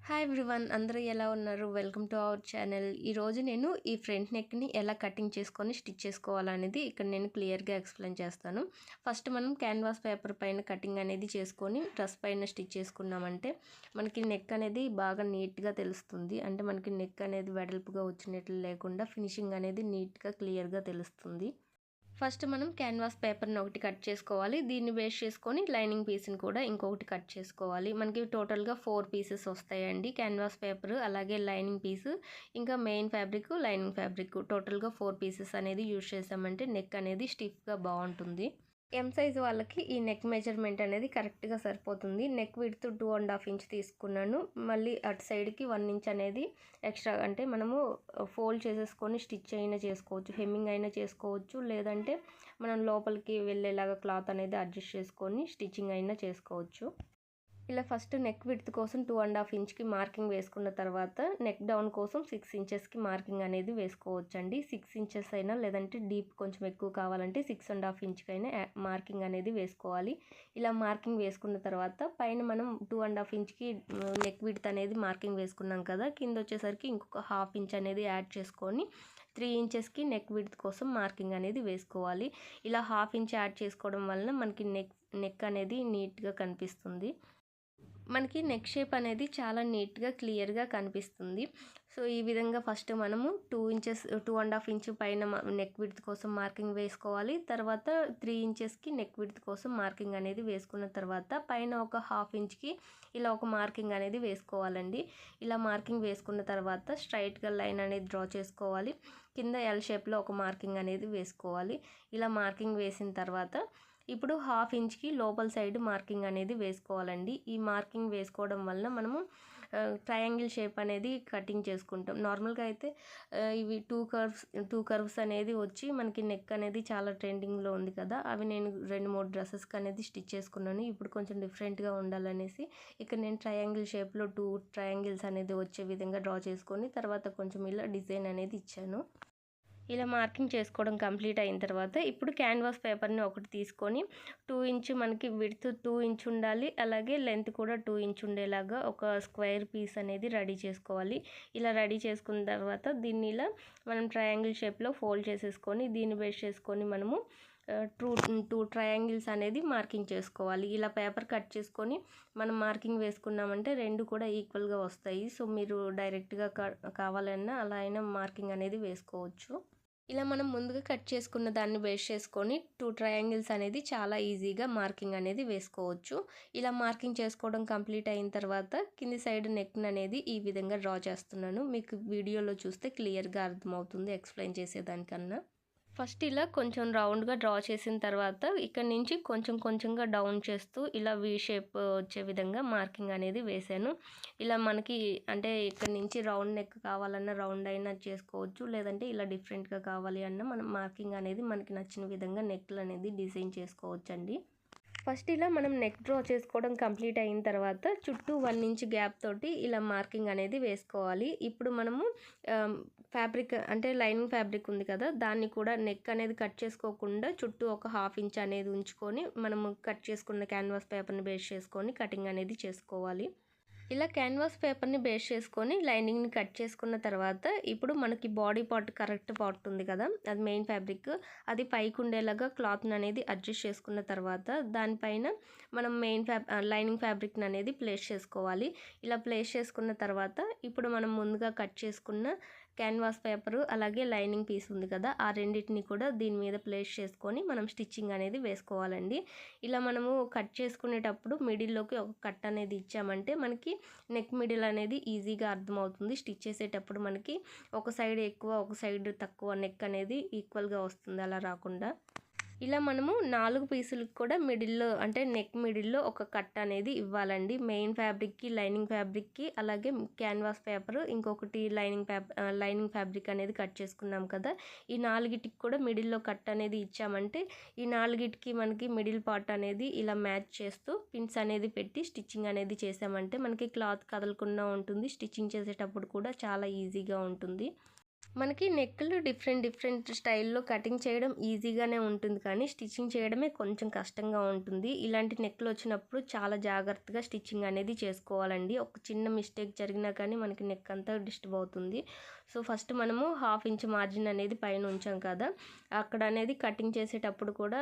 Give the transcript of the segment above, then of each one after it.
Hi everyone, అందరూ ఎలా ఉన్నారు? Welcome to our channel. ఈరోజు నేను ఈ ఫ్రంట్ నెక్ని ఎలా కటింగ్ చేసుకొని స్టిచ్ చేసుకోవాలనేది ఇక్కడ నేను క్లియర్గా ఎక్స్ప్లెయిన్ చేస్తాను. ఫస్ట్ మనం క్యాన్వాస్ పేపర్ పైన కటింగ్ అనేది చేసుకొని డ్రెస్ పైన స్టిచ్ చేసుకున్నామంటే మనకి నెక్ అనేది బాగా నీట్గా తెలుస్తుంది. అంటే మనకి నెక్ అనేది వెడల్పుగా వచ్చినట్లు లేకుండా ఫినిషింగ్ అనేది నీట్గా క్లియర్గా తెలుస్తుంది. ఫస్ట్ మనం క్యాన్వాస్ పేపర్ని ఒకటి కట్ చేసుకోవాలి. దీన్ని బేస్ చేసుకొని లైనింగ్ పీస్ని కూడా ఇంకొకటి కట్ చేసుకోవాలి. మనకి టోటల్గా 4 పీసెస్ వస్తాయండి. క్యాన్వాస్ పేపర్, అలాగే లైనింగ్ పీసు, ఇంకా మెయిన్ ఫ్యాబ్రిక్, లైనింగ్ ఫ్యాబ్రిక్, టోటల్గా 4 పీసెస్ అనేది యూజ్ చేసామంటే నెక్ అనేది స్టిఫ్గా బాగుంటుంది. ఎం సైజ్ వాళ్ళకి ఈ నెక్ మెజర్మెంట్ అనేది కరెక్ట్గా సరిపోతుంది. నెక్ విడ్త్ 2.5 ఇంచ్ తీసుకున్నాను. మళ్ళీ అటు సైడ్కి 1 ఇంచ్ అనేది ఎక్స్ట్రా, అంటే మనము ఫోల్డ్ చేసేసుకొని స్టిచ్ అయినా చేసుకోవచ్చు, హెమ్మింగ్ అయినా చేసుకోవచ్చు, లేదంటే మనం లోపలికి వెళ్ళేలాగా క్లాత్ అనేది అడ్జస్ట్ చేసుకొని స్టిచ్చింగ్ అయినా చేసుకోవచ్చు. ఇలా ఫస్ట్ నెక్ విడ్త్ కోసం 2.5 ఇంచ్కి మార్కింగ్ వేసుకున్న తర్వాత నెక్ డౌన్ కోసం 6 ఇంచెస్కి మార్కింగ్ అనేది వేసుకోవచ్చండి. 6 ఇంచెస్ అయినా, లేదంటే డీప్ కొంచెం ఎక్కువ కావాలంటే 6.5 ఇంచ్కైనా మార్కింగ్ అనేది వేసుకోవాలి. ఇలా మార్కింగ్ వేసుకున్న తర్వాత పైన మనం 2.5 ఇంచ్కి నెక్ విడ్త్ అనేది మార్కింగ్ వేసుకున్నాం కదా, కింద వచ్చేసరికి ఇంకొక 1/2 ఇంచ్ అనేది యాడ్ చేసుకొని 3 ఇంచెస్కి నెక్ విడ్త్ కోసం మార్కింగ్ అనేది వేసుకోవాలి. ఇలా 1/2 ఇంచ్ యాడ్ చేసుకోవడం వలన మనకి నెక్ అనేది నీట్గా కనిపిస్తుంది. మనకి నెక్ షేప్ అనేది చాలా నీట్గా క్లియర్గా కనిపిస్తుంది. సో ఈ విధంగా ఫస్ట్ మనము 2.5 ఇంచ్ పైన నెక్ విడ్త్ కోసం మార్కింగ్ వేసుకోవాలి. తర్వాత 3 ఇంచెస్కి నెక్ విడ్త్ కోసం మార్కింగ్ అనేది వేసుకున్న తర్వాత పైన ఒక 1/2 ఇంచ్కి ఇలా ఒక మార్కింగ్ అనేది వేసుకోవాలండి. ఇలా మార్కింగ్ వేసుకున్న తర్వాత స్ట్రైట్గా లైన్ అనేది డ్రా చేసుకోవాలి. కింద ఎల్ షేప్లో ఒక మార్కింగ్ అనేది వేసుకోవాలి. ఇలా మార్కింగ్ వేసిన తర్వాత ఇప్పుడు 1/2 ఇంచ్కి లోపల సైడ్ మార్కింగ్ అనేది వేసుకోవాలండి. ఈ మార్కింగ్ వేసుకోవడం వలన మనము ట్రయాంగిల్ షేప్ అనేది కటింగ్ చేసుకుంటాం. నార్మల్గా అయితే ఇవి టూ కర్వ్స్ అనేది వచ్చి మనకి నెక్ అనేది చాలా ట్రెండింగ్లో ఉంది కదా, అవి నేను 2-3 డ్రెస్సెస్కి అనేది స్టిచ్ చేసుకున్నాను. ఇప్పుడు కొంచెం డిఫరెంట్గా ఉండాలనేసి ఇక్కడ నేను ట్రయాంగిల్ షేప్లో 2 ట్రయాంగిల్స్ అనేది వచ్చే విధంగా డ్రా చేసుకొని తర్వాత కొంచెం ఇలా డిజైన్ అనేది ఇచ్చాను. ఇలా మార్కింగ్ చేసుకోవడం కంప్లీట్ అయిన తర్వాత ఇప్పుడు క్యాన్వాస్ పేపర్ని ఒకటి తీసుకొని 2 ఇంచ్ మనకి విడ్త్ 2 ఇంచ్ ఉండాలి, అలాగే లెంత్ కూడా 2 ఇంచ్ ఉండేలాగా ఒక స్క్వేర్ పీస్ అనేది రెడీ చేసుకోవాలి. ఇలా రెడీ చేసుకున్న తర్వాత దీన్ని ఇలా మనం ట్రయాంగిల్ షేప్లో ఫోల్డ్ చేసేసుకొని దీన్ని బేస్ చేసుకొని మనము టూ ట్రయాంగిల్స్ అనేది మార్కింగ్ చేసుకోవాలి. ఇలా పేపర్ కట్ చేసుకొని మనం మార్కింగ్ వేసుకున్నామంటే రెండు కూడా ఈక్వల్గా వస్తాయి. సో మీరు డైరెక్ట్గా కావాలన్నా అలా అయినా మార్కింగ్ అనేది వేసుకోవచ్చు. ఇలా మనం ముందుగా కట్ చేసుకున్న దాన్ని బేస్ చేసుకొని 2 ట్రయాంగిల్స్ అనేది చాలా ఈజీగా మార్కింగ్ అనేది వేసుకోవచ్చు. ఇలా మార్కింగ్ చేసుకోవడం కంప్లీట్ అయిన తర్వాత కింది సైడ్ నెక్ అనేది ఈ విధంగా డ్రా చేస్తున్నాను. మీకు వీడియోలో చూస్తే క్లియర్గా అర్థమవుతుంది ఎక్స్ప్లెయిన్ చేసేదానికన్నా. ఫస్ట్ ఇలా కొంచెం రౌండ్గా డ్రా చేసిన తర్వాత ఇక్కడ నుంచి కొంచెంగా డౌన్ చేస్తూ ఇలా వీ షేప్ వచ్చే విధంగా మార్కింగ్ అనేది వేసాను. ఇలా మనకి అంటే ఇక్కడ నుంచి రౌండ్ నెక్ కావాలన్నా రౌండ్ అయినా చేసుకోవచ్చు, లేదంటే ఇలా డిఫరెంట్గా కావాలి అన్న మనం మార్కింగ్ అనేది మనకి నచ్చిన విధంగా నెక్లు అనేది డిజైన్ చేసుకోవచ్చండి. ఫస్ట్ ఇలా మనం నెక్ డ్రా చేసుకోవడం కంప్లీట్ అయిన తర్వాత చుట్టూ 1 ఇంచ్ గ్యాప్ తోటి ఇలా మార్కింగ్ అనేది వేసుకోవాలి. ఇప్పుడు మనము ఫ్యాబ్రిక్ అంటే లైనింగ్ ఫ్యాబ్రిక్ ఉంది కదా, దాన్ని కూడా నెక్ అనేది కట్ చేసుకోకుండా చుట్టూ ఒక 1/2 ఇంచ్ అనేది ఉంచుకొని మనము కట్ చేసుకున్న క్యాన్వాస్ పేపర్ని బేస్ చేసుకొని కటింగ్ అనేది చేసుకోవాలి. ఇలా క్యాన్వాస్ పేపర్ని బేస్ చేసుకొని లైనింగ్ని కట్ చేసుకున్న తర్వాత ఇప్పుడు మనకి బాడీ పార్ట్ కరెక్ట్ పార్ట్ ఉంది కదా, అది మెయిన్ ఫ్యాబ్రిక్, అది పైకి ఉండేలాగా క్లాత్ని అనేది అడ్జస్ట్ చేసుకున్న తర్వాత దానిపైన మనం లైనింగ్ ఫ్యాబ్రిక్ని అనేది ప్లేస్ చేసుకోవాలి. ఇలా ప్లేస్ చేసుకున్న తర్వాత ఇప్పుడు మనం ముందుగా కట్ చేసుకున్న క్యాన్వాస్ పేపరు అలాగే లైనింగ్ పీస్ ఉంది కదా, ఆ రెండింటిని కూడా దీని మీద ప్లేస్ చేసుకొని మనం స్టిచ్చింగ్ అనేది వేసుకోవాలండి. ఇలా మనము కట్ చేసుకునేటప్పుడు మిడిల్లోకి ఒక కట్ అనేది ఇచ్చామంటే మనకి నెక్ మిడిల్ అనేది ఈజీగా అర్థమవుతుంది. స్టిచ్ చేసేటప్పుడు మనకి ఒక సైడ్ ఎక్కువ ఒక సైడ్ తక్కువ నెక్ అనేది ఈక్వల్గా వస్తుంది, అలా రాకుండా. ఇలా మనము 4 పీసులకు కూడా మిడిల్లో అంటే నెక్ మిడిల్లో ఒక కట్ అనేది ఇవ్వాలండి. మెయిన్ ఫ్యాబ్రిక్కి, లైనింగ్ ఫ్యాబ్రిక్కి, అలాగే క్యాన్వాస్ పేపర్, ఇంకొకటి లైనింగ్ ఫ్యాబ్రిక్ అనేది కట్ చేసుకున్నాం కదా, ఈ 4టికి కూడా మిడిల్లో కట్ అనేది ఇచ్చామంటే ఈ 4టికి మనకి మిడిల్ పార్ట్ అనేది ఇలా మ్యాచ్ చేస్తూ పిన్స్ అనేది పెట్టి స్టిచ్చింగ్ అనేది చేసామంటే మనకి క్లాత్ కదలకుండా ఉంటుంది. స్టిచ్చింగ్ చేసేటప్పుడు కూడా చాలా ఈజీగా ఉంటుంది. మనకి నెక్కులు డిఫరెంట్ స్టైల్‌లో కటింగ్ చేయడం ఈజీగానే ఉంటుంది కానీ, స్టిచ్చింగ్ చేయడమే కొంచెం కష్టంగా ఉంటుంది. ఇలాంటి నెక్కులొచ్చినప్పుడు చాలా జాగ్రత్తగా స్టిచ్చింగ్ అనేది చేసుకోవాలండి. ఒక చిన్న మిస్టేక్ జరిగినా కానీ మనకి నెక్ అంతా డిస్టర్బ్ అవుతుంది. సో, ఫస్ట్ మనము 1/2 ఇంచ్ మార్జిన్ అనేది పైన ఉంచాం కదా! అక్కడ అనేది కటింగ్ చేసేటప్పుడు కూడా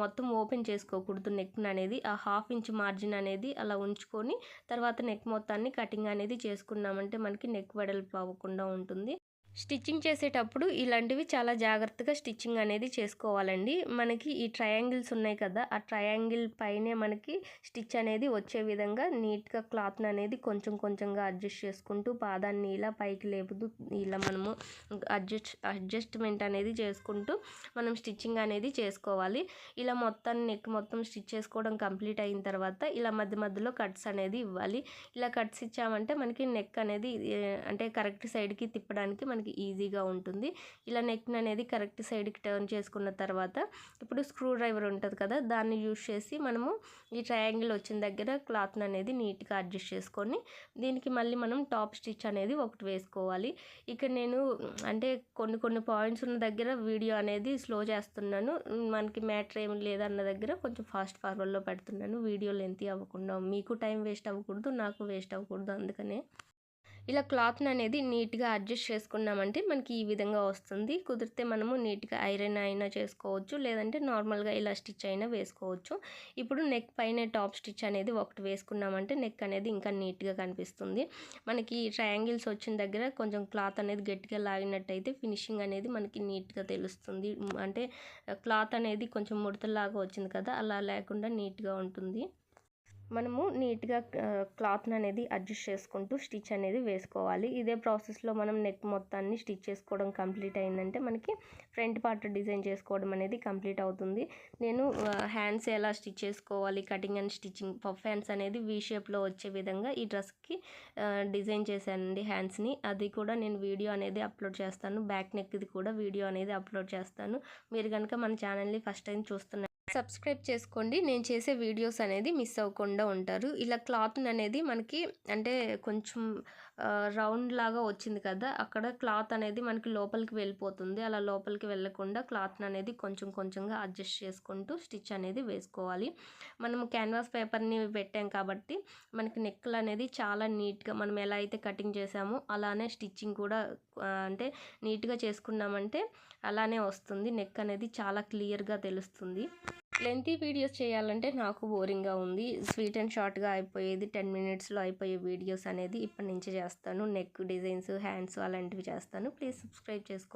మొత్తం ఓపెన్ చేసుకోకూడదు నెక్‌ననేది. ఆ 1/2 ఇంచ్ మార్జిన్ అనేది అలా ఉంచుకొని, తర్వాత నెక్ మొత్తాన్ని కటింగ్ అనేది చేసుకున్నామంటే మనకి నెక్ వెడల్పు అవ్వకుండా ఉంటుంది. స్టిచ్చింగ్ చేసేటప్పుడు ఇలాంటివి చాలా జాగ్రత్తగా స్టిచ్చింగ్ అనేది చేసుకోవాలండి. మనకి ఈ ట్రయాంగిల్స్ ఉన్నాయి కదా! ఆ ట్రయాంగిల్ పైనే మనకి స్టిచ్ అనేది వచ్చే విధంగా నీట్‌గా క్లాత్‌ననేది కొంచెం కొంచెంగా అడ్జస్ట్ చేసుకుంటూ పాదాన్ని ఇలా పైకి లేపుతూ ఇలా మనము అడ్జస్ట్‌మెంట్ అనేది చేసుకుంటూ మనం స్టిచ్చింగ్ అనేది చేసుకోవాలి. ఇలా మొత్తాన్ని నెక్ మొత్తం స్టిచ్ చేసుకోవడం కంప్లీట్ అయిన తర్వాత ఇలా మధ్య మధ్యలో కట్స్ అనేది ఇవ్వాలి. ఇలా కట్స్ ఇచ్చామంటే మనకి నెక్ అనేది అంటే కరెక్ట్ సైడ్‌కి తిప్పడానికి మనకి ఈజీగా ఉంటుంది. ఇలా నెక్‌ననేది కరెక్ట్ సైడ్‌కి టర్న్ చేసుకున్న తర్వాత ఇప్పుడు స్క్రూ డ్రైవర్ ఉంటది కదా! దాన్ని యూజ్ చేసి మనము ఈ ట్రయాంగిల్ వచ్చిన దగ్గర క్లాత్‌ననేది నీట్‌గా అడ్జస్ట్ చేసుకొని, దీనికి మళ్ళీ మనం టాప్ స్టిచ్ అనేది ఒకటి వేసుకోవాలి. ఇక్కడ నేను అంటే కొన్ని పాయింట్స్ ఉన్న దగ్గర వీడియో అనేది స్లో చేస్తున్నాను. మనకి మ్యాటర్ ఏమి లేదన్న దగ్గర కొంచెం ఫాస్ట్ ఫార్వర్డ్‌లో పెడుతున్నాను. వీడియో లెంతీ అవ్వకుండా మీకు టైం వేస్ట్ అవ్వకూడదు, నాకు వేస్ట్ అవ్వకూడదు అందుకనే. ఇలా క్లాత్‌ననేది నీట్‌గా అడ్జస్ట్ చేసుకున్నామంటే మనకి ఈ విధంగా వస్తుంది. కుదిరితే మనము నీట్‌గా ఐరన్ అయినా చేసుకోవచ్చు. లేదంటే నార్మల్‌గా ఇలా స్టిచ్ అయినా వేసుకోవచ్చు. ఇప్పుడు నెక్ పైనే టాప్ స్టిచ్ అనేది ఒకటి వేసుకున్నామంటే నెక్ అనేది ఇంకా నీట్‌గా కనిపిస్తుంది. మనకి ట్రయాంగిల్స్ వచ్చిన దగ్గర కొంచెం క్లాత్ అనేది గట్టిగా లాగినట్టయితే ఫినిషింగ్ అనేది మనకి నీట్‌గా తెలుస్తుంది. అంటే క్లాత్ అనేది కొంచెం ముడతల్లాగా వచ్చింది కదా! అలా లేకుండా నీట్‌గా ఉంటుంది. మనము నీట్‌గా క్లాత్‌ననేది అడ్జస్ట్ చేసుకుంటూ స్టిచ్ అనేది వేసుకోవాలి. ఇదే ప్రాసెస్‌లో మనం నెక్ మొత్తాన్ని స్టిచ్ చేసుకోవడం కంప్లీట్ అయిందంటే మనకి ఫ్రంట్ పార్ట్ డిజైన్ చేసుకోవడం అనేది కంప్లీట్ అవుతుంది. నేను హ్యాండ్స్ ఎలా స్టిచ్ చేసుకోవాలి, cutting and stitching puff hands అనేది వి షేప్‌లో వచ్చే విధంగా ఈ డ్రెస్‌కి డిజైన్ చేశానండి హ్యాండ్స్‌ని. అది కూడా నేను వీడియో అనేది అప్లోడ్ చేస్తాను. బ్యాక్ నెక్‌ది కూడా వీడియో అనేది అప్లోడ్ చేస్తాను. మీరు గనుక మన ఛానల్‌ని ఫస్ట్ టైం చూస్తున్న సబ్స్క్రైబ్ చేసుకోండి. నేను చేసే వీడియోస్ అనేది మిస్ అవ్వకుండా ఉంటారు. ఇలా క్లాత్‌ననేది మనకి అంటే కొంచెం రౌండ్ లాగా వచ్చింది కదా! అక్కడ క్లాత్ అనేది మనకి లోపలికి వెళ్ళిపోతుంది. అలా లోపలికి వెళ్ళకుండా క్లాత్‌ననేది కొంచెం కొంచెంగా అడ్జస్ట్ చేసుకుంటూ స్టిచ్ అనేది వేసుకోవాలి. మనము క్యాన్వాస్ పేపర్‌ని పెట్టాం కాబట్టి మనకి నెక్కులనేది చాలా నీట్‌గా మనం ఎలా అయితే కటింగ్ చేసామో అలానే స్టిచ్చింగ్ కూడా అంటే నీట్‌గా చేసుకున్నామంటే అలానే వస్తుంది. నెక్ అనేది చాలా క్లియర్‌గా తెలుస్తుంది. లెంతీ వీడియోస్ చేయాలంటే నాకు బోరింగ్‌గా ఉంది. స్వీట్ అండ్ షార్ట్‌గా అయిపోయేది 10 మినిట్స్‌లో అయిపోయే వీడియోస్ అనేది ఇప్పటి నుంచి చేస్తాను. నెక్ డిజైన్స్, హ్యాండ్స్ అలాంటివి చేస్తాను. ప్లీజ్ సబ్స్క్రైబ్ చేసుకోండి.